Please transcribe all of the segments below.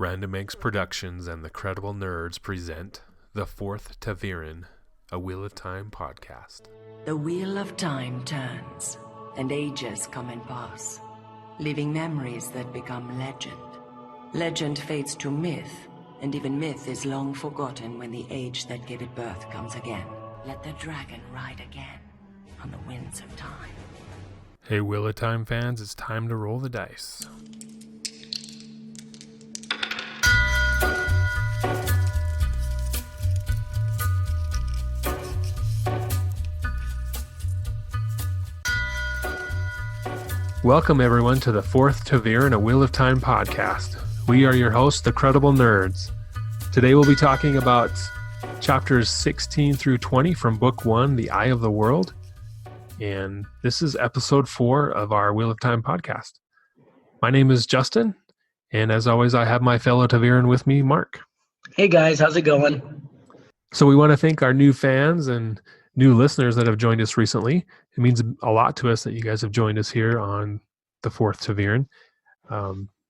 Random Eggs Productions and the Credible Nerds present The Fourth Taviran, a Wheel of Time podcast. The wheel of time turns, and ages come and pass, leaving memories that become legend. Legend fades to myth, and even myth is long forgotten when the age that gave it birth comes again. Let the dragon ride again on the winds of time. Hey Wheel of Time fans, it's time to roll the dice. Welcome everyone to the Fourth Taviran, a Wheel of Time podcast. We are your hosts, the Credible Nerds. Today we'll be talking about chapters 16 through 20 from Book 1, The Eye of the World. And this is episode 4 of our Wheel of Time podcast. My name is Justin, and as always, I have my fellow Taviran with me, Mark. Hey guys, how's it going? So we want to thank our new fans and new listeners that have joined us recently. It means a lot to us that you guys have joined us here on the Fourth Taviran.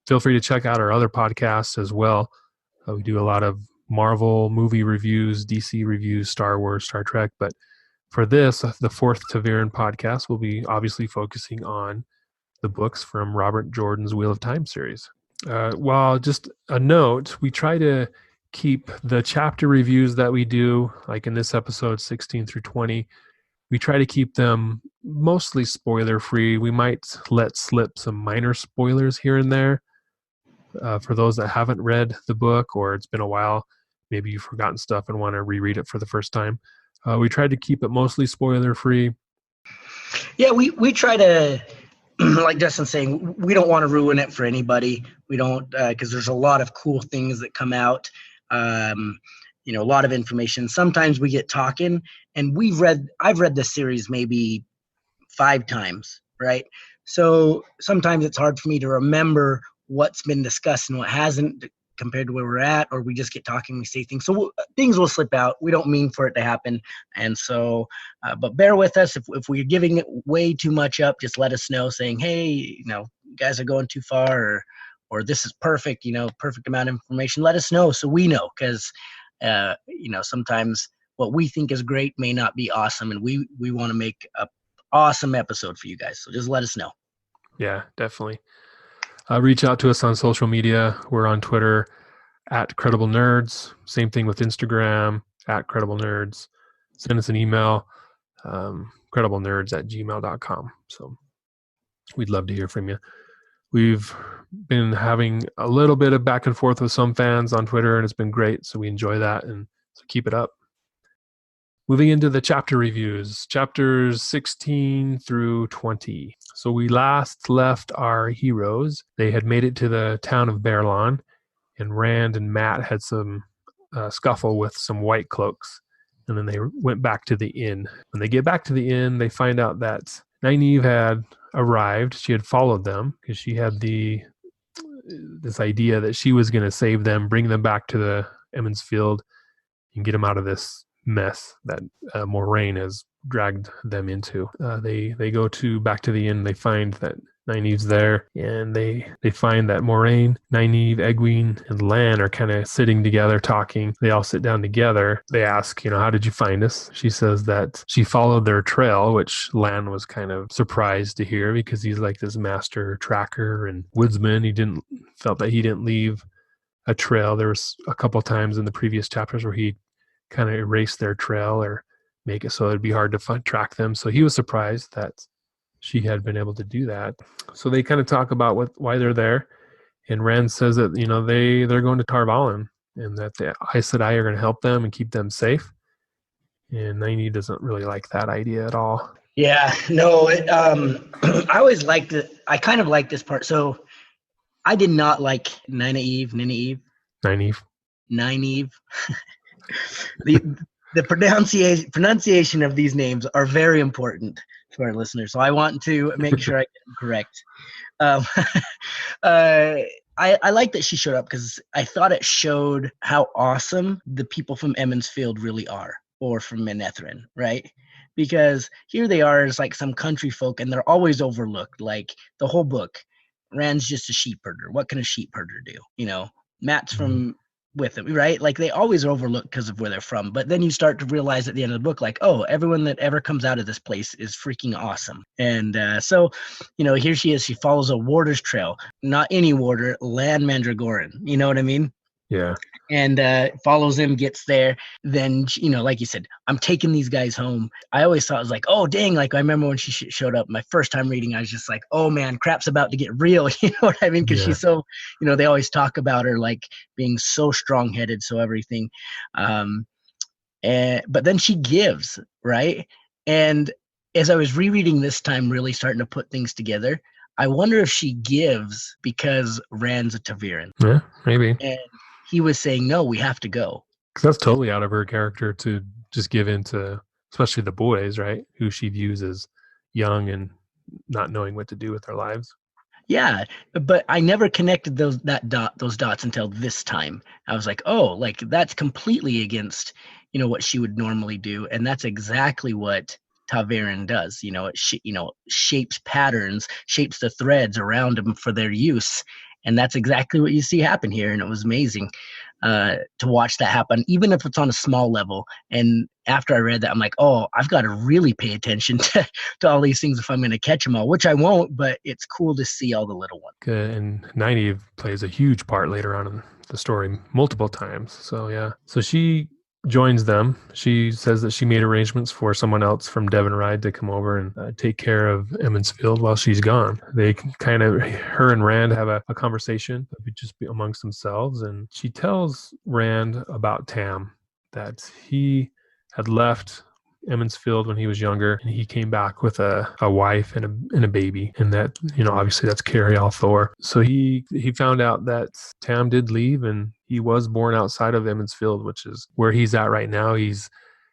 Feel free to check out our other podcasts as well. We do a lot of Marvel movie reviews, DC reviews, Star Wars, Star Trek. But for this, the Fourth Taviran podcast, will be obviously focusing on the books from Robert Jordan's Wheel of Time series. While just a note, we try to keep the chapter reviews that we do, like in this episode 16 through 20, we try to keep them mostly spoiler free. We might let slip some minor spoilers here and there for those that haven't read the book, or it's been a while, maybe you've forgotten stuff and want to reread it for the first time. We tried to keep it mostly spoiler free. Yeah, we try to, like Justin's saying, we don't want to ruin it for anybody. We don't, because there's a lot of cool things that come out. A lot of information. Sometimes we get talking, and I've read this series maybe 5 times, right? So sometimes it's hard for me to remember what's been discussed and what hasn't compared to where we're at, or we just get talking, we say things. So things will slip out. We don't mean for it to happen. And so, but bear with us. If we're giving it way too much up, just let us know saying, hey, you guys are going too far, or this is perfect, perfect amount of information. Let us know so we know, because, sometimes what we think is great may not be awesome, and we want to make an awesome episode for you guys. So just let us know. Yeah, definitely. Reach out to us on social media. We're on Twitter at Credible Nerds. Same thing with Instagram at Credible Nerds. Send us an email, crediblenerds@gmail.com. So we'd love to hear from you. We've been having a little bit of back and forth with some fans on Twitter, and it's been great. So we enjoy that, and so keep it up. Moving into the chapter reviews, chapters 16 through 20. So we last left our heroes. They had made it to the town of Baerlon, and Rand and Matt had some scuffle with some white cloaks, and then they went back to the inn. When they get back to the inn, they find out that Nynaeve had arrived. She had followed them because she had this idea that she was going to save them, bring them back to the Emmons Field, and get them out of this mess that Moraine has dragged them into. They go back to the inn. They find that Nynaeve's there, and they find that Moraine, Nynaeve, Egwene, and Lan are kind of sitting together talking. They all sit down together. They ask, how did you find us? She says that she followed their trail, which Lan was kind of surprised to hear because he's like this master tracker and woodsman. He felt that he didn't leave a trail. There was a couple times in the previous chapters where he kind of erase their trail or make it so it'd be hard to track them. So he was surprised that she had been able to do that. So they kind of talk about why they're there. And Rand says that, they're going to Tar Valon, and that the Aes Sedai are going to help them and keep them safe. And Nynaeve doesn't really like that idea at all. Yeah, no, I always liked it. I kind of like this part. So I did not like Nynaeve. The pronunciation of these names are very important to our listeners, so I want to make sure I get them correct. I like that she showed up because I thought it showed how awesome the people from Emmons Field really are, or from Manetheren, right? Because here they are as like some country folk, and they're always overlooked. Like the whole book, Rand's just a sheep herder. What can a sheep herder do? Matt's from with them, right? Like they always are overlooked because of where they're from. But then you start to realize at the end of the book, like, oh, everyone that ever comes out of this place is freaking awesome. And so, here she is. She follows a warder's trail, not any warder, Land Mandragoran. You know what I mean? Yeah. And follows him, gets there. Then, like you said, I'm taking these guys home. I always thought it was like, oh, dang. Like I remember when she showed up my first time reading, I was just like, oh man, crap's about to get real. You know what I mean? Because she's so, they always talk about her like being so strong-headed, so everything. But then she gives, right? And as I was rereading this time, really starting to put things together, I wonder if she gives because Rand's a Taviran. Yeah, maybe. And he was saying, no, we have to go. Because that's totally out of her character to just give in to, especially the boys, right? Who she views as young and not knowing what to do with their lives. Yeah, but I never connected those dots until this time. I was like, oh, like that's completely against, what she would normally do, and that's exactly what Taverin does. It shapes patterns, shapes the threads around them for their use, and that's exactly what you see happen here. And it was amazing to watch that happen, even if it's on a small level. And after I read that, I'm like, oh, I've got to really pay attention to all these things if I'm going to catch them all, which I won't, but it's cool to see all the little ones. And Nynaeve plays a huge part later on in the story multiple times. So, yeah. So she joins them. She says that she made arrangements for someone else from Devon Ride to come over and take care of Emmonsfield while she's gone. They her and Rand have a conversation just amongst themselves. And she tells Rand about Tam, that he had left Emmonsfield when he was younger, and he came back with a wife and a baby, and that obviously that's Carrie Thor. So he found out that Tam did leave, and he was born outside of Emmonsfield, which is where he's at right now. He's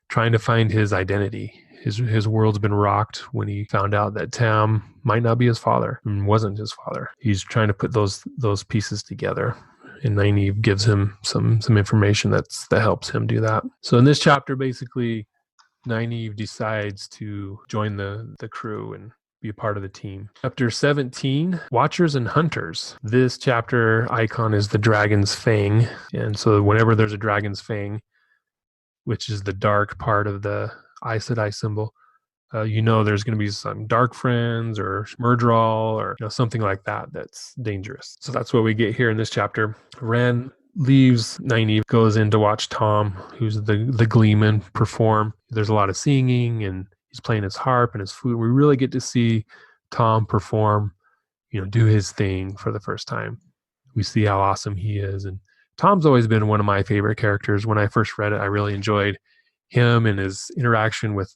trying to find his identity. His world's been rocked when he found out that Tam might not be his father and wasn't his father. He's trying to put those pieces together. And Nynaeve gives him some information that helps him do that. So in this chapter, basically, Nynaeve decides to join the crew and be a part of the team. Chapter 17, Watchers and Hunters. This chapter icon is the dragon's fang. And so whenever there's a dragon's fang, which is the dark part of the Aes Sedai symbol, there's going to be some dark friends or Murdral or something like that that's dangerous. So that's what we get here in this chapter. Rand leaves Nynaeve, goes in to watch Tom, who's the gleeman, perform. There's a lot of singing, and he's playing his harp and his flute. We really get to see Tom perform, do his thing for the first time. We see how awesome he is. And Tom's always been one of my favorite characters. When I first read it, I really enjoyed him and his interaction with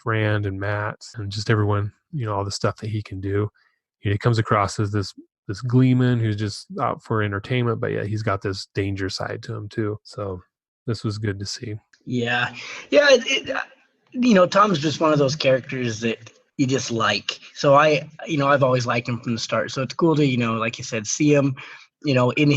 Rand and Matt and just everyone, all the stuff that he can do. He comes across as this gleeman who's just out for entertainment, but yeah, he's got this danger side to him too. So this was good to see. Yeah. Tom's just one of those characters that you just like. So I've always liked him from the start. So it's cool to, like you said, see him, in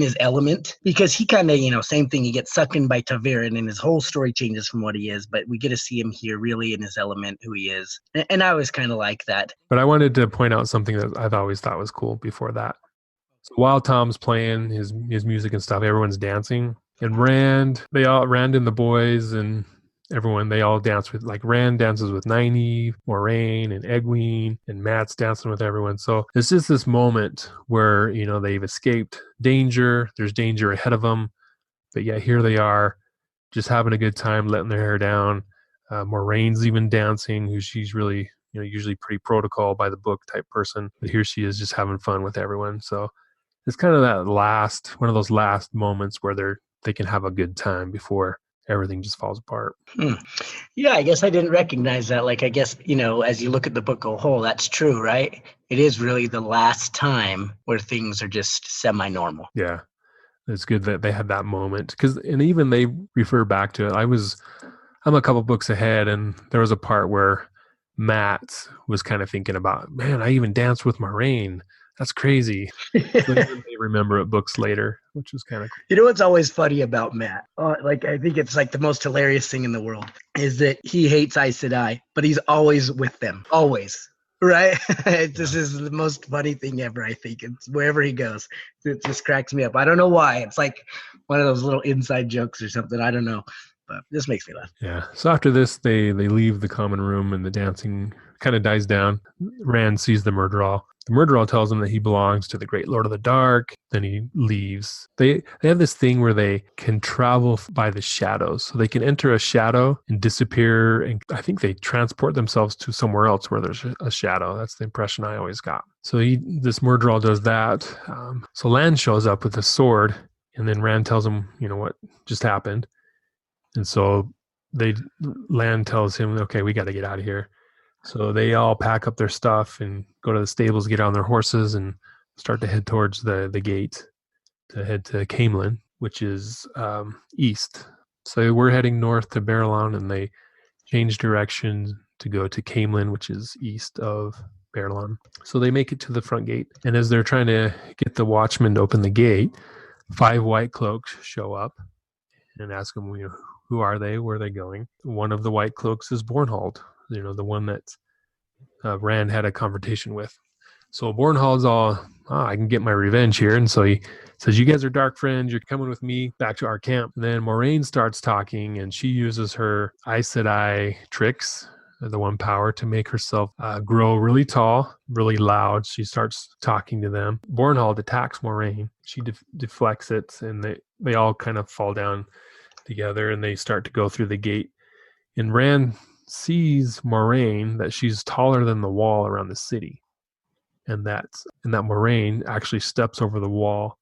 his element, because he kind of, same thing, he gets sucked in by Taviran and his whole story changes from what he is, but we get to see him here really in his element, who he is. And I always kind of like that. But I wanted to point out something that I've always thought was cool before that. So while Tom's playing his music and stuff, everyone's dancing, and Rand and the boys and everyone, they all dance with, like, Rand dances with Nynaeve, Moraine, and Egwene, and Matt's dancing with everyone. So it's just this moment where, they've escaped danger. There's danger ahead of them. But yeah, here they are just having a good time, letting their hair down. Moraine's even dancing, who she's really, usually pretty protocol by the book type person. But here she is just having fun with everyone. So it's kind of one of those last moments where they can have a good time before everything just falls apart. Yeah, I guess I didn't recognize that. Like, I guess, as you look at the book as a whole, that's true, right? It is really the last time where things are just semi-normal. Yeah, it's good that they had that moment. And even they refer back to it. I'm a couple books ahead, and there was a part where Matt was kind of thinking about, man, I even danced with Moraine. That's crazy. So they remember it books later, which is kind of cool. You know what's always funny about Matt? I think it's like the most hilarious thing in the world is that he hates Aes Sedai, but he's always with them. Always. Right? This is the most funny thing ever, I think. It's wherever he goes. It just cracks me up. I don't know why. It's like one of those little inside jokes or something. I don't know. But this makes me laugh. Yeah. So after this, they leave the common room and the dancing kind of dies down. Rand sees the Murderal. The Murderal tells him that he belongs to the Great Lord of the Dark. Then he leaves. They have this thing where they can travel by the shadows. So they can enter a shadow and disappear. And I think they transport themselves to somewhere else where there's a shadow. That's the impression I always got. So this Murderal does that. So Lan shows up with a sword. And then Rand tells him, what just happened. And so Lan tells him, okay, we got to get out of here. So they all pack up their stuff and go to the stables, get on their horses, and start to head towards the gate to head to Camelin, which is east. So we're heading north to Baerlon, and they change direction to go to Camelin, which is east of Baerlon. So they make it to the front gate. And as they're trying to get the watchman to open the gate, 5 white cloaks show up and ask them, who are they? Where are they going? One of the white cloaks is Bornhald, the one that Rand had a confrontation with. So Bornhald's all, I can get my revenge here. And so he says, you guys are dark friends. You're coming with me back to our camp. And then Moraine starts talking, and she uses her Aes Sedai tricks, the one power, to make herself grow really tall, really loud. She starts talking to them. Bornhald attacks Moraine. She deflects it, and they all kind of fall down together, and they start to go through the gate. And Rand sees Moraine, that she's taller than the wall around the city, and that Moraine actually steps over the wall,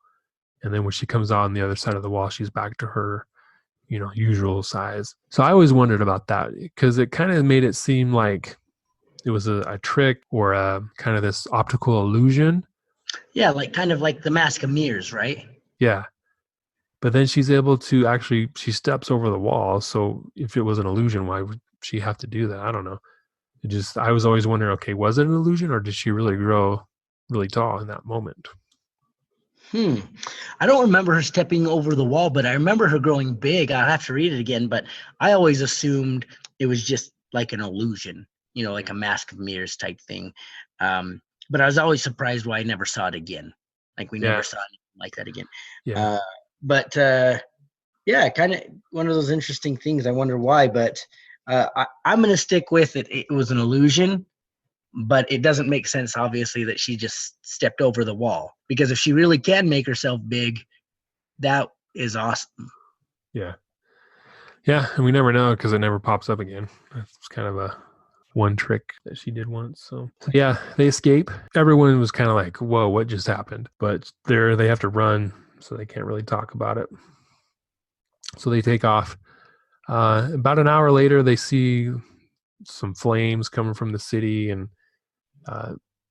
and then when she comes on the other side of the wall, she's back to her usual size. So I always wondered about that, because it kind of made it seem like it was a trick or a kind of this optical illusion. Yeah, kind of like the Mask of Mirrors, right? Yeah. But then she's able to she steps over the wall. So if it was an illusion, why would she have to do that? I don't know. I was always wondering, okay, was it an illusion, or did she really grow really tall in that moment? I don't remember her stepping over the wall, but I remember her growing big. I'll have to read it again, but I always assumed it was just like an illusion, like a Mask of Mirrors type thing. But I was always surprised why I never saw it again. Like we never saw it like that again. Yeah. But kind of one of those interesting things. I wonder why, but I'm going to stick with it. It was an illusion, but it doesn't make sense, obviously, that she just stepped over the wall. Because if she really can make herself big, that is awesome. Yeah. Yeah, and we never know, because it never pops up again. That's kind of a one trick that she did once. So yeah, they escape. Everyone was kind of like, whoa, what just happened? But they have to run, so they can't really talk about it. So they take off. About an hour later, they see some flames coming from the city, and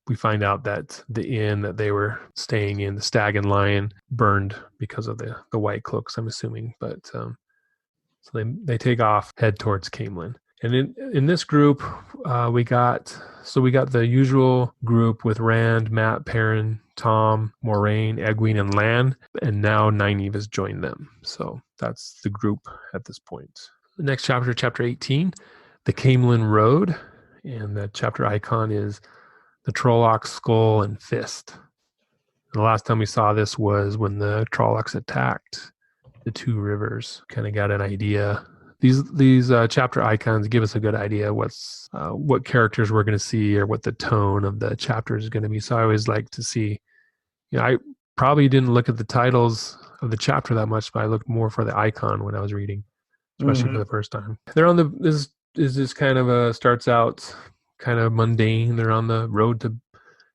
we find out that the inn that they were staying in, the Stag and Lion, burned because of the white cloaks, I'm assuming. But so they take off, head towards Camelin. And in this group, we got the usual group with Rand, Matt, Perrin, Tom, Moraine, Egwene, and Lan, and now Nynaeve has joined them. So that's the group at this point. The next chapter, chapter 18, the Camelin Road, and the chapter icon is the Trollocs skull and fist. And the last time we saw this was when the Trollocs attacked the two rivers. Kind of got an idea. These chapter icons give us a good idea what characters we're going to see, or what the tone of the chapter is going to be. So I always like to see, I probably didn't look at the titles of the chapter that much, but I looked more for the icon when I was reading, especially for the first time. They're on this kind of starts out kind of mundane. They're on the road to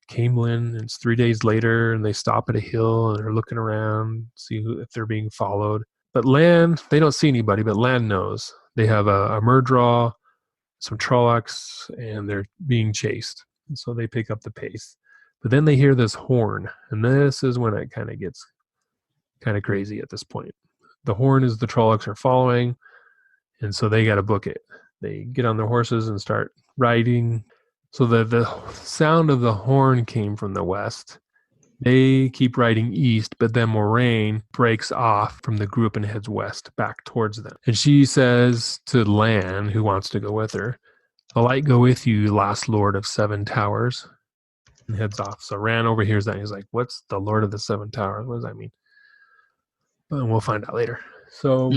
Camelin. It's 3 days later, and they stop at a hill, and they're looking around, see if they're being followed. But Lan, they don't see anybody, but Lan knows. They have a Murdraw, some Trollocs, and they're being chased. And so they pick up the pace. But then they hear this horn, and this is when it kind of gets kind of crazy at this point. The horn is the Trollocs are following, and so they got to book it. They get on their horses and start riding. So the sound of the horn came from the west. They keep riding east, but then Moraine breaks off from the group and heads west back towards them. And she says to Lan, who wants to go with her, The light go with you, last lord of 7 towers. And heads off. So Rand overhears that and he's like, what's the Lord of the 7 towers? What does that mean? But we'll find out later. So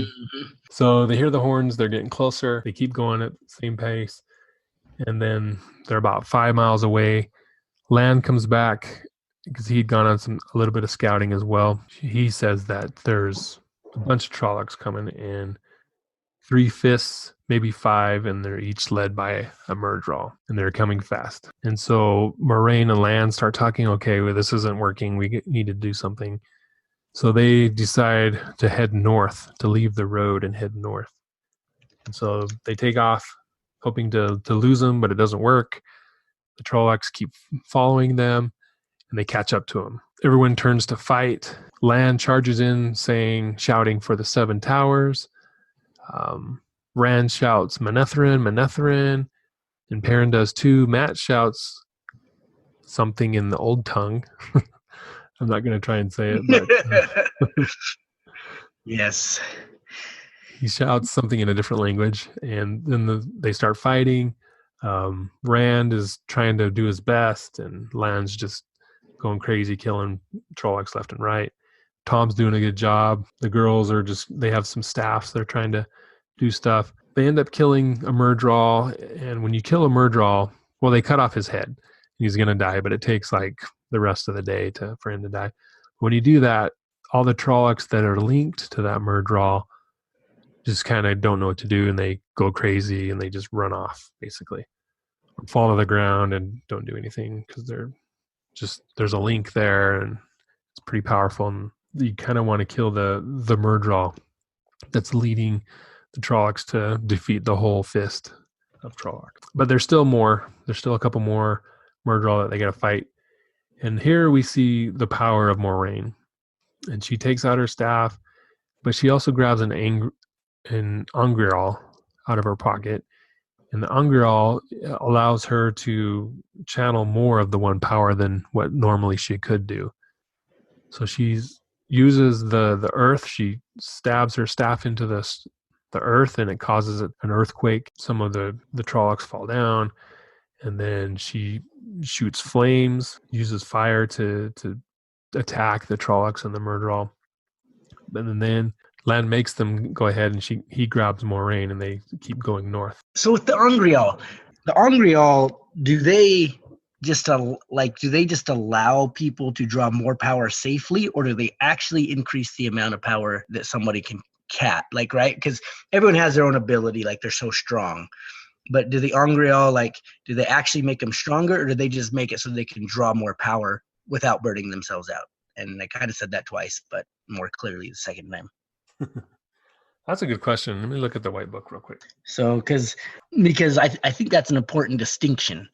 they hear the horns, they're getting closer, they keep going at the same pace, and then they're about 5 miles away. Lan comes back because he'd gone on a little bit of scouting as well. He says that there's a bunch of Trollocs coming in, 3 fists, maybe 5, and they're each led by a Murdral, and they're coming fast. And so Moraine and Lan start talking, okay, well, this isn't working, we need to do something. So they decide to head north, to leave the road and head north. And so they take off, hoping to lose them, but it doesn't work. The Trollocs keep following them, and they catch up to them. Everyone turns to fight. Lan charges in, shouting for the 7 towers. Rand shouts, Manetheren, Manetheren. And Perrin does too. Matt shouts something in the old tongue. I'm not going to try and say it, but yes. He shouts something in a different language, and then they start fighting. Rand is trying to do his best, and Lan's just going crazy, killing Trollocs left and right. Tom's doing a good job. The girls they have some staffs. They're trying to do stuff. They end up killing a Murdral, and when you kill a Murdral, well, they cut off his head. He's going to die, but it takes like the rest of the day for him to die. When you do that, all the Trollocs that are linked to that Murdral just kind of don't know what to do, and they go crazy, and they just run off, basically. Or fall to the ground and don't do anything because there's a link there, and it's pretty powerful, and you kind of want to kill the Murdral that's leading the Trollocs to defeat the whole fist of Trolloc. But there's still more. There's still a couple more Murdral that they got to fight. And here we see the power of Moraine. And she takes out her staff, but she also grabs an Angreal out of her pocket. And the Angreal allows her to channel more of the one power than what normally she could do. So she uses the earth. She stabs her staff into the earth, and it causes an earthquake. Some of the Trollocs fall down, and then she shoots flames, uses fire to attack the Trollocs and the Murdral. And then Lan makes them go ahead, and he grabs Moraine, and they keep going north. So with the Angreal, do they just allow people to draw more power safely, or do they actually increase the amount of power that somebody can right? Because everyone has their own ability, like they're so strong. But do the Angreal, do they actually make them stronger, or do they just make it so they can draw more power without burning themselves out? And I kind of said that twice, but more clearly the second time. That's a good question. Let me look at the white book real quick. So, because I think that's an important distinction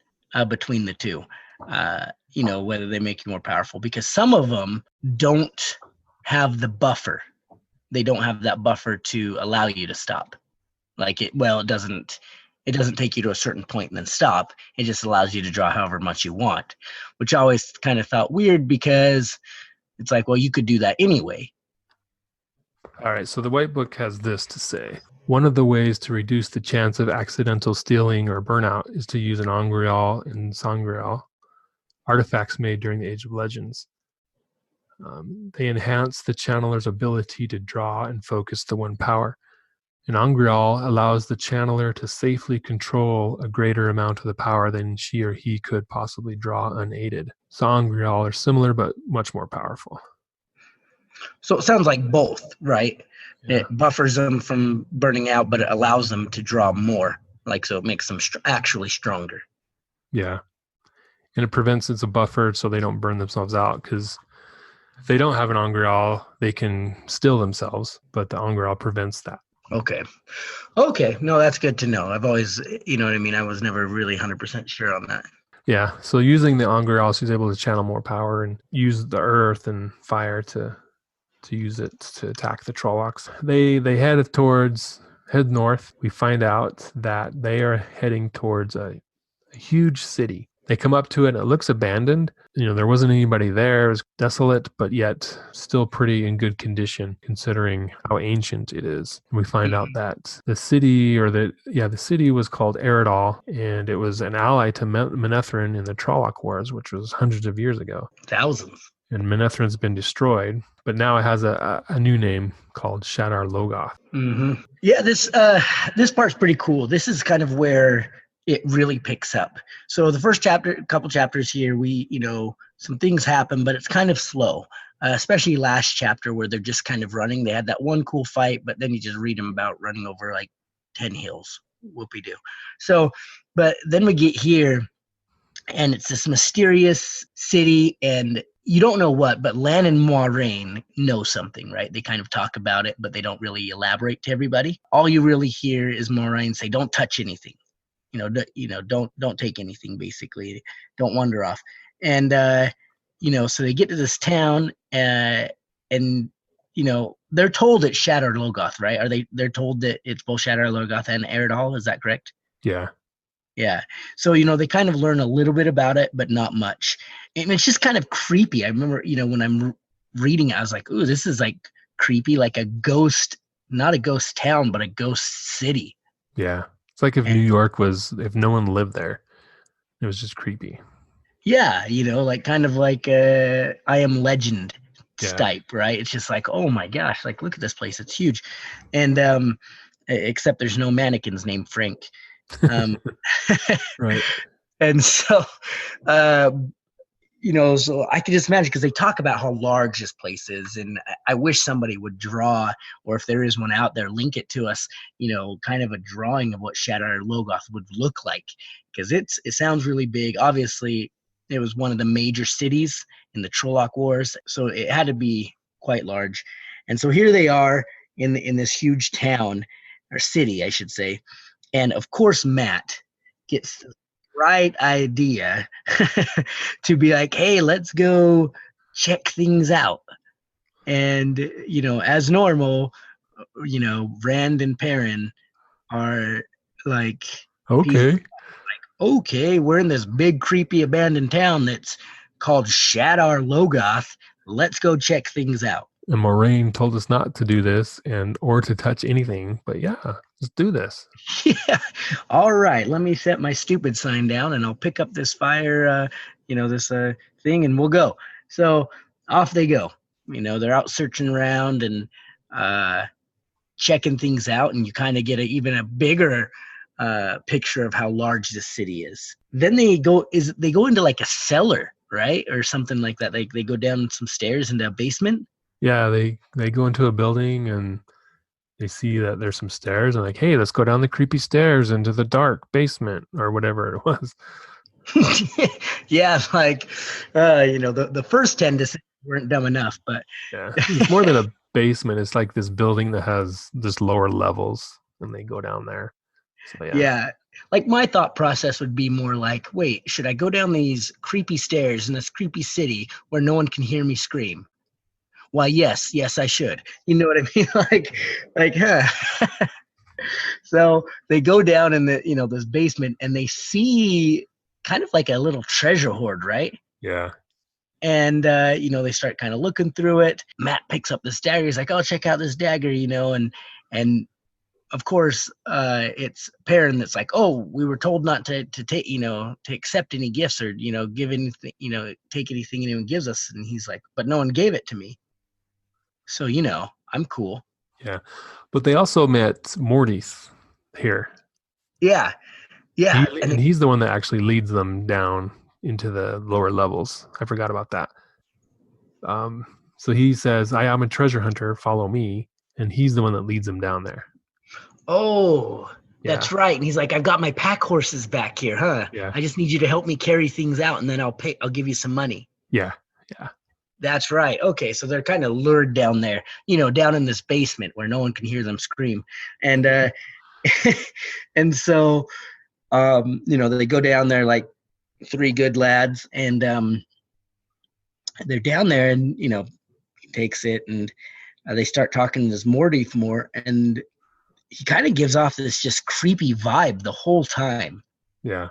between the two, whether they make you more powerful, because some of them don't have the buffer. They don't have that buffer to allow you to stop. It doesn't take you to a certain point and then stop. It just allows you to draw however much you want, which I always kind of felt weird, because it's like, well, you could do that anyway. All right, so the white book has this to say. One of the ways to reduce the chance of accidental stealing or burnout is to use an Angreal and Sangreal, artifacts made during the Age of Legends. They enhance the channeler's ability to draw and focus the one power. An Angreal allows the channeler to safely control a greater amount of the power than she or he could possibly draw unaided. So Angreal are similar, but much more powerful. So it sounds like both, right? Yeah. It buffers them from burning out, but it allows them to draw more. So it makes them actually stronger. Yeah. And it prevents it's a buffer so they don't burn themselves out, because if they don't have an Angreal, they can still themselves, but the Angreal prevents that. Okay. No, that's good to know. I've always, I was never really 100% sure on that. Yeah. So using the Angreal, she's able to channel more power and use the earth and fire to use it to attack the Trollocs. They head north. We find out that they are heading towards a huge city. They come up to it and it looks abandoned. There wasn't anybody there. It was desolate, but yet still pretty in good condition considering how ancient it is. And we find out that the city was called Eridal, and it was an ally to Manetheren in the Trolloc Wars, which was hundreds of years ago. Thousands. And Manetheren's been destroyed, but now it has a new name called Shadar Logoth. Mm-hmm. Yeah, this part's pretty cool. This is kind of where it really picks up. So the first couple chapters here, some things happen, but it's kind of slow, especially last chapter where they're just kind of running. They had that one cool fight, but then you just read them about running over like 10 hills. Whoopie-doo. So, but then we get here, and it's this mysterious city, and you don't know what, but Lan and Moiraine know something, right? They kind of talk about it, but they don't really elaborate to everybody. All you really hear is Moiraine say, "Don't touch anything. Don't take anything. Basically, don't wander off." And so they get to this town, and they're told it's Shadar Logoth, right? They're told that it's both Shadar Logoth and Eridal. Is that correct? Yeah. Yeah. So, they kind of learn a little bit about it, but not much. And it's just kind of creepy. I remember, when I'm reading it, I was like, ooh, this is like creepy, like a ghost, not a ghost town, but a ghost city. Yeah. It's like if New York if no one lived there, it was just creepy. Yeah. Like kind of like I Am Legend type, right? It's just like, oh my gosh, like look at this place. It's huge. And except there's no mannequins named Frank. Right. And so so I can just imagine, because they talk about how large this place is, and I wish somebody would draw, or if there is one out there, link it to us, kind of a drawing of what Shadar Logoth would look like, because it sounds really big. Obviously it was one of the major cities in the Trolloc Wars, so it had to be quite large. And so here they are in this huge town, or city, I should say. And of course, Matt gets the right idea to be like, hey, let's go check things out. And, as normal, Rand and Perrin are like, okay, we're in this big, creepy, abandoned town that's called Shadar Logoth. Let's go check things out. And Moiraine told us not to do this or to touch anything, but yeah, let's do this. Yeah. All right. Let me set my stupid sign down, and I'll pick up this fire, this thing, and we'll go. So off they go. They're out searching around and checking things out, and you kind of get even a bigger picture of how large this city is. Then they go into like a cellar, right, or something like that. They go down some stairs into a basement. Yeah, they go into a building and they see that there's some stairs, and like, hey, let's go down the creepy stairs into the dark basement or whatever it was. Yeah, like the first 10 decisions weren't dumb enough, but yeah, it's more than a basement. It's like this building that has just lower levels, and they go down there. So yeah. Like my thought process would be more like, wait, should I go down these creepy stairs in this creepy city where no one can hear me scream? Why, yes, I should. You know what I mean? like, huh. So they go down in this basement, and they see kind of like a little treasure hoard, right? Yeah. And they start kind of looking through it. Matt picks up this dagger. He's like, "Oh, check out this dagger," and of course, it's Perrin that's like, "Oh, we were told not to take, to accept any gifts or give anything, take anything anyone gives us." And he's like, "But no one gave it to me. So, I'm cool." Yeah. But they also met Mortis here. Yeah. Yeah. And he's the one that actually leads them down into the lower levels. I forgot about that. So he says, I am a treasure hunter, follow me. And he's the one that leads them down there. Oh, that's right. And he's like, I've got my pack horses back here, huh? Yeah. I just need you to help me carry things out, and then I'll give you some money. Yeah. Yeah. That's right. Okay, so they're kind of lured down there, down in this basement where no one can hear them scream. And and so they go down there like three good lads, and they're down there, and he takes it, and they start talking to this Morty more, and he kind of gives off this just creepy vibe the whole time. Yeah.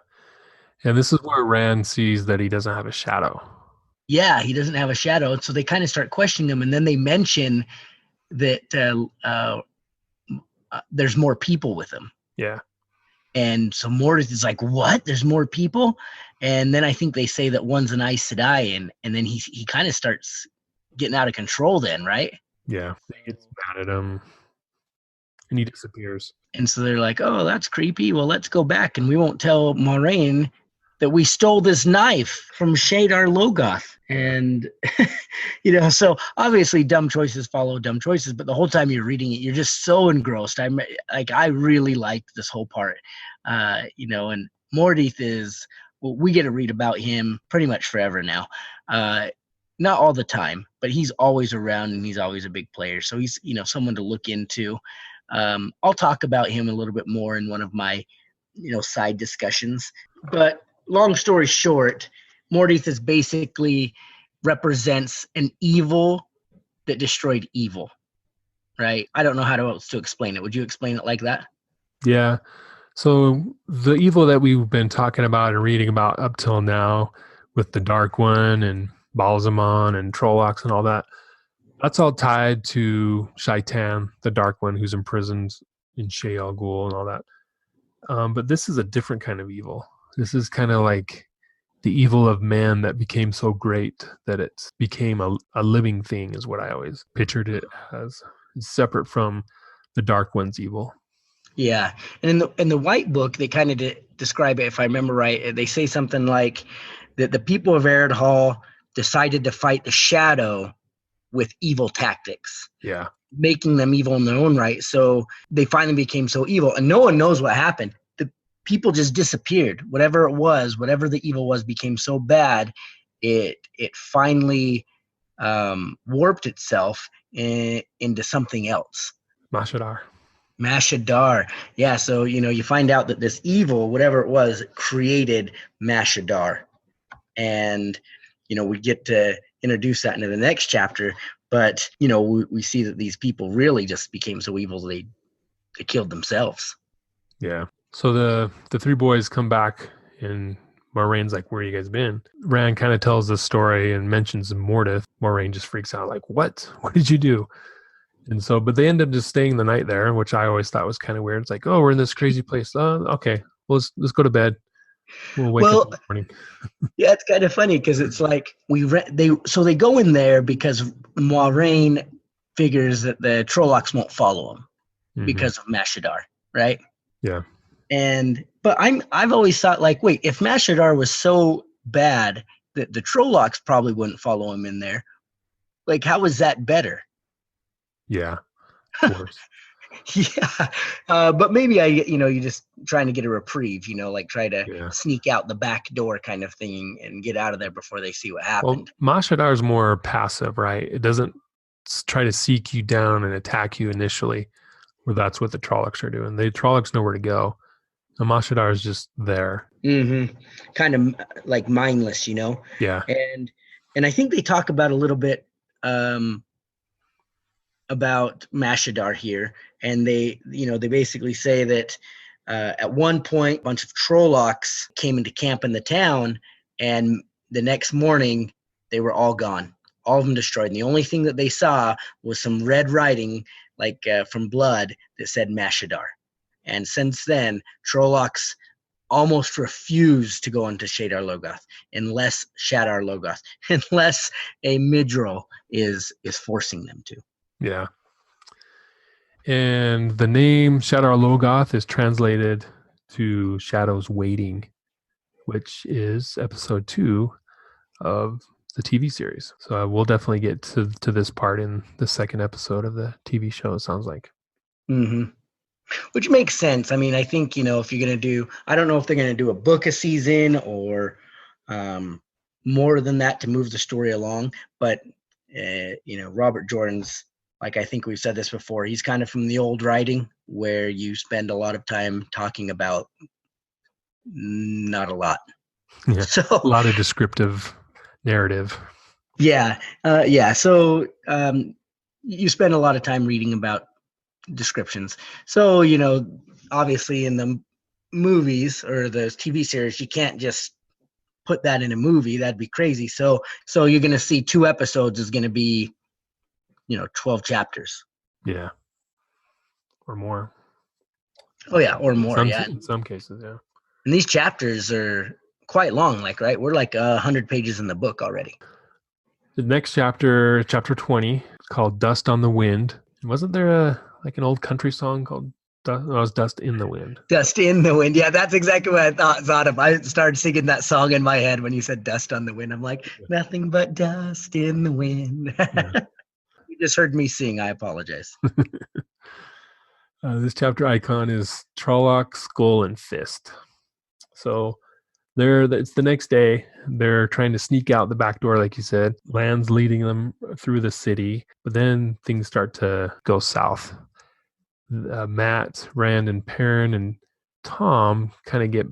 And this is where Rand sees that he doesn't have a shadow. Yeah, he doesn't have a shadow. And so they kind of start questioning him. And then they mention that there's more people with him. Yeah. And so Mortis is like, what? There's more people? And then I think they say that one's an Aes Sedai, and then he kind of starts getting out of control then, right? Yeah. He gets mad at him and he disappears. And so they're like, oh, that's creepy. Well, let's go back and we won't tell Moraine that we stole this knife from Shadar Logoth. And, so obviously dumb choices follow dumb choices, but the whole time you're reading it, you're just so engrossed. I really liked this whole part, and Mordith is, well, we get to read about him pretty much forever now. Not all the time, but he's always around and he's always a big player. So he's, someone to look into. I'll talk about him a little bit more in one of my, side discussions. But long story short, Mordith is basically represents an evil that destroyed evil, right? I don't know how else to explain it. Would you explain it like that? Yeah. So the evil that we've been talking about and reading about up till now with the Dark One and Balsamon and Trollocs and all that, that's all tied to Shaitan, the Dark One, who's imprisoned in Sheol Ghul and all that. But this is a different kind of evil. This is kind of like the evil of man that became so great that it became a living thing, is what I always pictured it as. It's separate from the Dark One's evil. Yeah, and in the White Book, they kind of describe it, if I remember right. They say something like that the people of Arid Hall decided to fight the shadow with evil tactics. Yeah. Making them evil in their own right. So they finally became so evil, and no one knows what happened. The people just disappeared. Whatever it was, whatever the evil was, became so bad, it finally warped itself into something else. Mashadar. Yeah, so you find out that this evil, whatever it was, created Mashadar. And we get to introduce that into the next chapter. But, we see that these people really just became so evil they killed themselves. Yeah. So the three boys come back and Moraine's like, where you guys been? Rand kind of tells the story and mentions Mordith. Moraine just freaks out like, what? What did you do? And so, but they end up just staying the night there, which I always thought was kind of weird. It's like, oh, we're in this crazy place. Okay, well, let's go to bed. We'll wake up in the morning. Yeah, it's kind of funny because it's like they go in there because Moraine figures that the Trollocs won't follow him because of Mashadar, right? Yeah. But I've always thought, like, wait, if Mashadar was so bad that the Trollocs probably wouldn't follow him in there, like, how is that better? Yeah, of course. Yeah, but maybe you're just trying to get a reprieve, like try to sneak out the back door kind of thing and get out of there before they see what happened. Well, Mashadar is more passive, right? It doesn't try to seek you down and attack you initially, where that's what the Trollocs are doing. The Trollocs know where to go. And Mashadar is just there. Kind of like mindless, Yeah. And I think they talk about a little bit about Mashadar here, and they basically say that at one point a bunch of Trollocs came into camp in the town, and the next morning they were all gone, all of them destroyed, and the only thing that they saw was some red writing, like from blood, that said Mashadar. And since then, Trollocs almost refuse to go into Shadar Logoth unless a Midril is forcing them to. Yeah. And the name Shadar Logoth is translated to Shadows Waiting, which is episode 2 of the TV series. So we'll definitely get to this part in the second episode of the TV show, it sounds like. Which makes sense. I mean, I think, if you're going to do, I don't know if they're going to do a book a season or more than that to move the story along. But, Robert Jordan's, like I think we've said this before, he's kind of from the old writing where you spend a lot of time talking about not a lot. Yeah, so, a lot of descriptive narrative. Yeah. So you spend a lot of time reading about descriptions. So, obviously in the movies or the TV series, you can't just put that in a movie. That'd be crazy. So you're going to see 2 episodes is going to be, 12 chapters. Yeah. Or more. Oh yeah. Or more. Yeah. In some cases. Yeah. And these chapters are quite long. Like, right. We're like 100 pages in the book already. The next chapter, chapter 20, is called Dust on the Wind. Wasn't there an old country song called Dust in the Wind? Dust in the Wind. Yeah, that's exactly what I thought of. I started singing that song in my head when you said Dust on the Wind. I'm like, nothing but dust in the wind. Yeah. You just heard me sing. I apologize. This chapter icon is Trolloc, Skull, and Fist. So it's the next day. They're trying to sneak out the back door, like you said. Lan's leading them through the city, but then things start to go south. Matt, Rand, and Perrin and Tom kind of get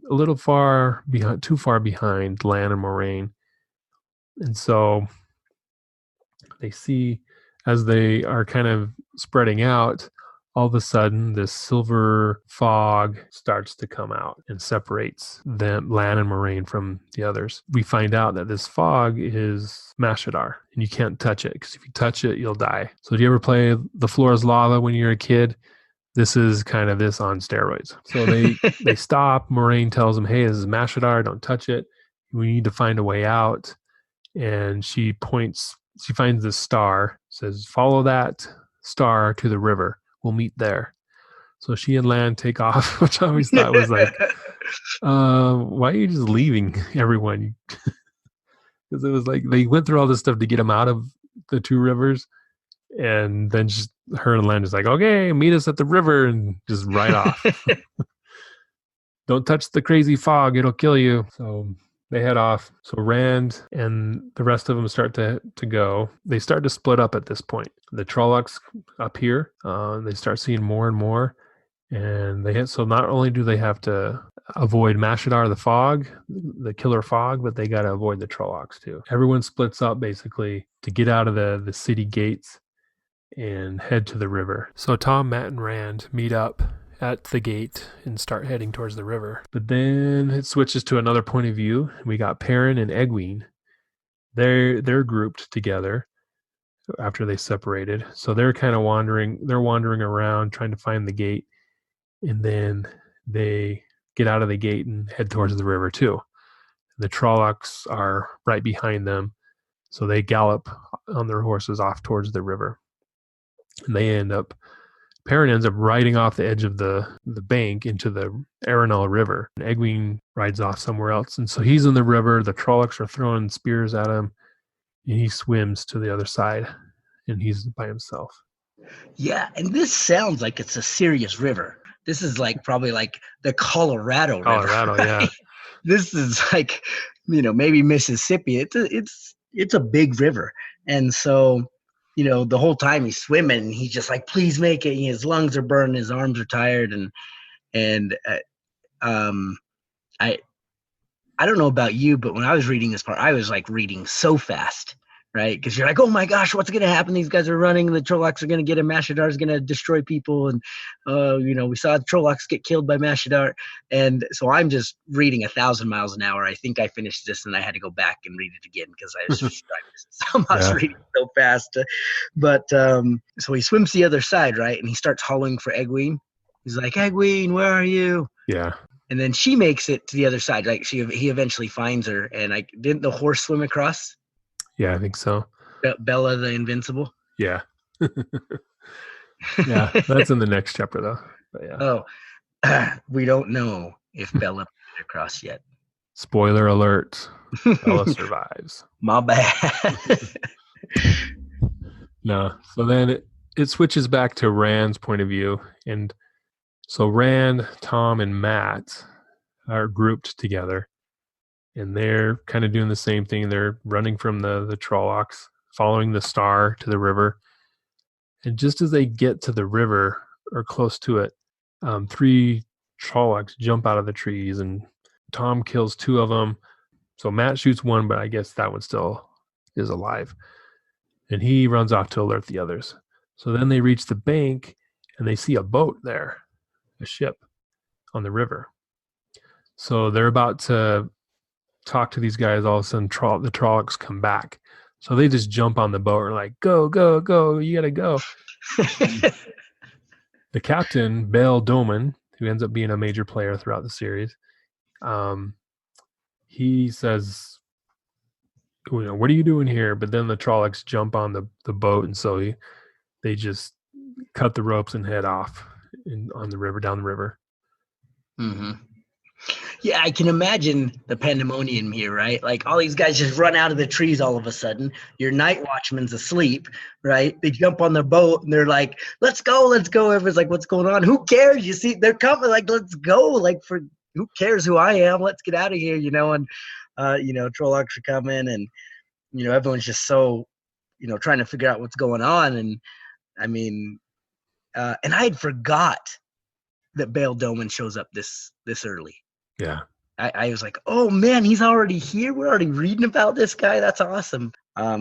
a little too far behind Lan and Moraine. And so they see, as they are kind of spreading out, all of a sudden this silver fog starts to come out and separates Lan and Moraine from the others. We find out that this fog is Mashadar, and you can't touch it, because if you touch it, you'll die. So do you ever play The Floor is Lava when you're a kid? This is kind of this on steroids. So they stop. Moraine tells them, hey, this is Mashadar, don't touch it. We need to find a way out. And she finds this star, says, follow that star to the river. We'll meet there. So she and Lan take off, which I always thought was like, why are you just leaving everyone? Because it was like they went through all this stuff to get them out of the 2 rivers. And then just her and Lan is like, okay, meet us at the river, and just ride off. Don't touch the crazy fog. It'll kill you. So they head off. So Rand and the rest of them start to go. They start to split up at this point. The Trollocs up here, they start seeing more and more. And so not only do they have to avoid Mashadar, the fog, the killer fog, but they got to avoid the Trollocs too. Everyone splits up basically to get out of the city gates and head to the river. So Tom, Matt, and Rand meet up at the gate and start heading towards the river. But then it switches to another point of view. We got Perrin and Egwene. They're grouped together after they separated. So they're kind of wandering around trying to find the gate. And then they get out of the gate and head towards the river too. The Trollocs are right behind them. So they gallop on their horses off towards the river. And Perrin ends up riding off the edge of the bank into the Arenal River. And Egwene rides off somewhere else. And so he's in the river. The Trollocs are throwing spears at him. And he swims to the other side. And he's by himself. Yeah, and this sounds like it's a serious river. This is like probably like the Colorado River. Right? Yeah. This is like, maybe Mississippi. It's a big river. And so, the whole time he's swimming, and he's just like, please make it. His lungs are burning, his arms are tired. And I don't know about you, but when I was reading this part, I was like reading so fast, right? Because you're like, oh my gosh, what's going to happen? These guys are running. The Trollocs are going to get him. Mashadar is going to destroy people. And, we saw the Trollocs get killed by Mashadar. And so I'm just reading 1,000 miles an hour. I think I finished this and I had to go back and read it again because I was just reading so fast. But so he swims to the other side, right? And he starts hollering for Egwene. He's like, Egwene, where are you? Yeah. And then she makes it to the other side. Like he eventually finds her. And didn't the horse swim across? Yeah, I think so. Bella the Invincible? Yeah. Yeah, that's in the next chapter, though. But yeah. Oh, we don't know if Bella made it across yet. Spoiler alert. Bella survives. My bad. No. So then it switches back to Rand's point of view. And so Rand, Tom, and Matt are grouped together. And they're kind of doing the same thing. They're running from the Trollocs, following the star to the river. And just as they get to the river, or close to it, 3 Trollocs jump out of the trees, and Tom kills 2 of them. So Matt shoots one, but I guess that one still is alive. And he runs off to alert the others. So then they reach the bank, and they see a boat there, a ship. on the river. So they're about to talk to these guys. All of a sudden, the Trollocs come back. So they just jump on the boat and are like, go, go, go, you got to go. The captain, Baerlon, who ends up being a major player throughout the series, he says, what are you doing here? But then the Trollocs jump on the boat, and so they just cut the ropes and head off on the river, down the river. Mm-hmm. Yeah, I can imagine the pandemonium here, right? Like all these guys just run out of the trees all of a sudden. Your night watchman's asleep, right? They jump on the boat and they're like, let's go, let's go. Everyone's like, what's going on? Who cares? You see, they're coming, like, let's go. Like, for who cares who I am? Let's get out of here, and Trollocs are coming, and everyone's just so, trying to figure out what's going on. And I mean, and I had forgot that Baerlon shows up this early. Yeah. I was like, oh man, he's already here. We're already reading about this guy. That's awesome.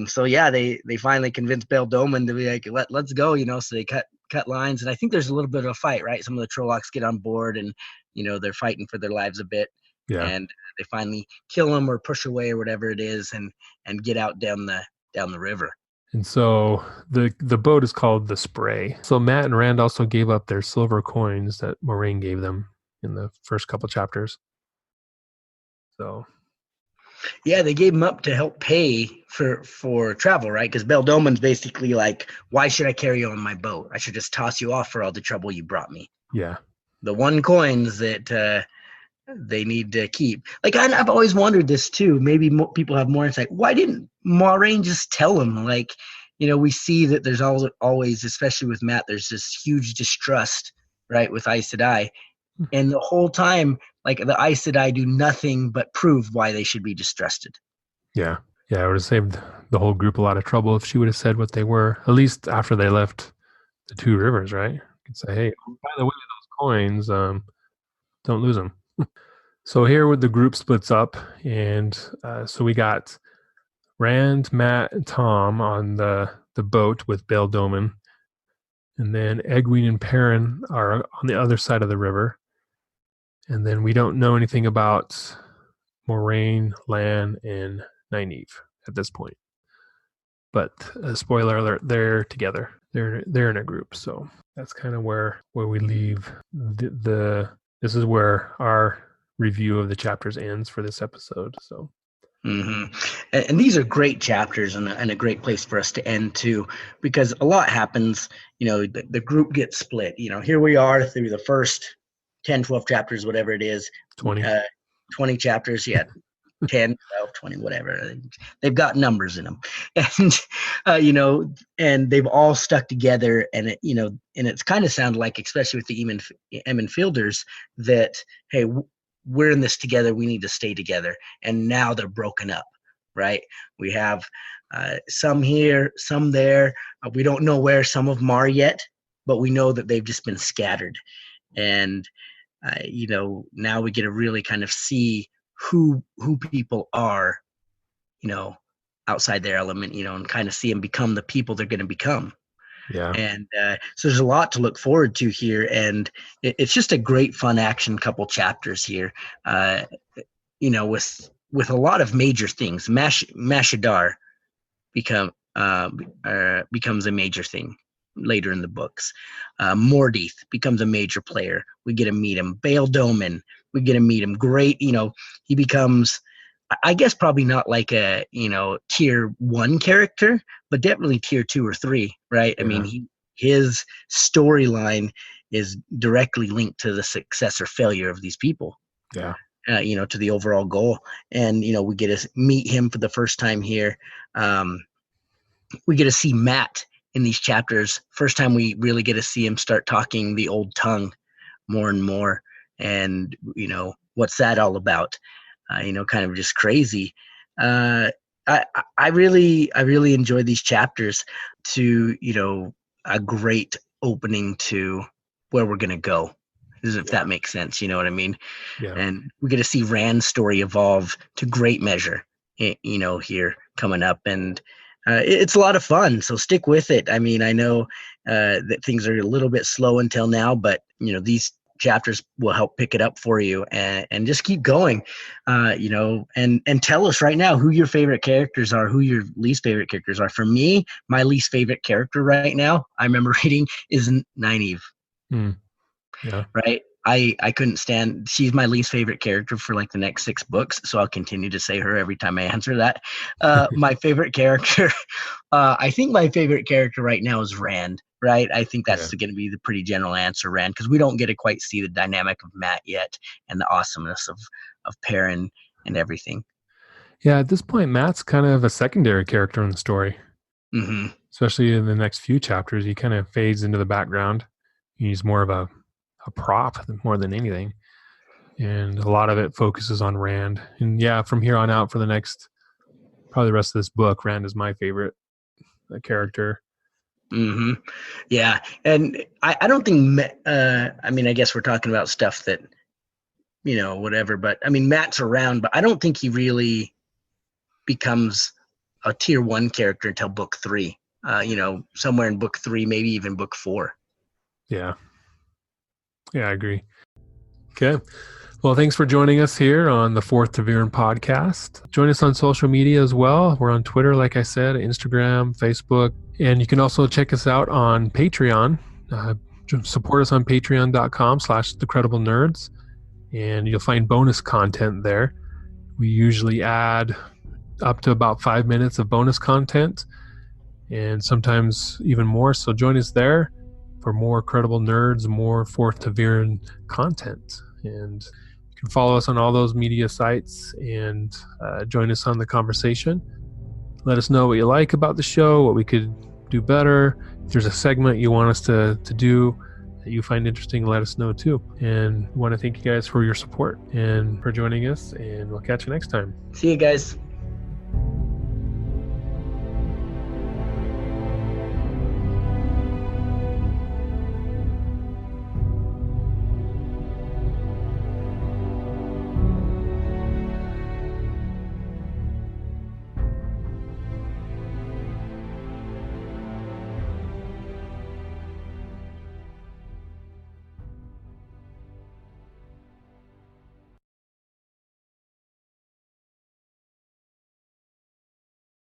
So yeah, they finally convinced Baerlon to be like, let's go, so they cut lines. And I think there's a little bit of a fight, right? Some of the Trollocs get on board and, they're fighting for their lives a bit. Yeah. And they finally kill him or push away or whatever it is and get out down the river. And so the boat is called the Spray. So Matt and Rand also gave up their silver coins that Moiraine gave them in the first couple chapters. So yeah, they gave them up to help pay for travel, right? Because Baerlon's basically like, why should I carry you on my boat? I should just toss you off for all the trouble you brought me. Yeah. The 1 coins that they need to keep. Like, I've always wondered this too. Maybe people have more insight. Why didn't Moiraine just tell him? Like, we see that there's always, especially with Matt, there's this huge distrust, right, with Aes Sedai. And the whole time, like, the Aes Sedai do nothing but prove why they should be distrusted. Yeah. Yeah, it would have saved the whole group a lot of trouble if she would have said what they were, at least after they left the 2 rivers, right? You could say, hey, by the way, those coins, don't lose them. So here the group splits up, and so we got Rand, Matt, and Tom on the boat with Baerlon, and then Egwene and Perrin are on the other side of the river. And then we don't know anything about Moiraine, Lan, and Nynaeve at this point. But spoiler alert, they're together. They're in a group. So that's kind of where we leave this is where our review of the chapters ends for this episode. So. Mm-hmm. And these are great chapters and a great place for us to end too, because a lot happens. The group gets split. Here we are through the first 10, 12 chapters, whatever it is. 20. 20 chapters, yeah. 10, 12, 20, whatever. They've got numbers in them. And, and they've all stuck together. And, and it's kind of sounded like, especially with the Emon Fielders, that, hey, we're in this together. We need to stay together. And now they're broken up, right? We have some here, some there. We don't know where some of them are yet, but we know that they've just been scattered. And, now we get to really kind of see who people are, outside their element, and kind of see them become the people they're going to become. Yeah. And so there's a lot to look forward to here. And it's just a great fun action couple chapters here, with a lot of major things. Shadar becomes a major thing later in the books. Mordeith becomes a major player. We get to meet him. Baerlon, we get to meet him. Great, he becomes, I guess, probably not like a tier 1 character, but definitely tier 2 or 3, right? Yeah. I mean, his storyline is directly linked to the success or failure of these people. Yeah. To the overall goal. And we get to meet him for the first time here. We get to see Matt in these chapters. First time we really get to see him start talking the old tongue more and more. And, what's that all about? Kind of just crazy. I really enjoy these chapters to, a great opening to where we're going to go. If that makes sense, you know what I mean? Yeah. And we get to see Rand's story evolve to great measure, here coming up. And it's a lot of fun, so stick with it. I mean, I know that things are a little bit slow until now, but these chapters will help pick it up for you, and just keep going, and tell us right now who your favorite characters are, who your least favorite characters are. For me, my least favorite character right now, I remember reading, is Nynaeve. Yeah. Right. I couldn't stand, she's my least favorite character for like the next 6 books. So I'll continue to say her every time I answer that. My favorite character, I think my favorite character right now is Rand, right? I think that's going to be the pretty general answer, Rand, because we don't get to quite see the dynamic of Mat yet and the awesomeness of Perrin and everything. Yeah, at this point, Mat's kind of a secondary character in the story. Mm-hmm. Especially in the next few chapters, he kind of fades into the background. He's more of a prop more than anything. And a lot of it focuses on Rand. And yeah, from here on out for the next, probably the rest of this book, Rand is my favorite character. Mm-hmm. Yeah. And I don't think, I mean, I guess we're talking about stuff that, whatever, but I mean, Mat's around, but I don't think he really becomes a tier 1 character until book 3, somewhere in book 3, maybe even book 4. Yeah, I agree. Okay. Well, thanks for joining us here on the Fourth Taviran podcast. Join us on social media as well. We're on Twitter, like I said, Instagram, Facebook, and you can also check us out on Patreon. Support us on patreon.com/thecrediblenerds, and you'll find bonus content there. We usually add up to about 5 minutes of bonus content, and sometimes even more. So join us there for more Credible Nerds, more Fourth Taviran content. And you can follow us on all those media sites and join us on the conversation. Let us know what you like about the show, what we could do better. If there's a segment you want us to do that you find interesting, let us know too. And we want to thank you guys for your support and for joining us, and we'll catch you next time. See you guys.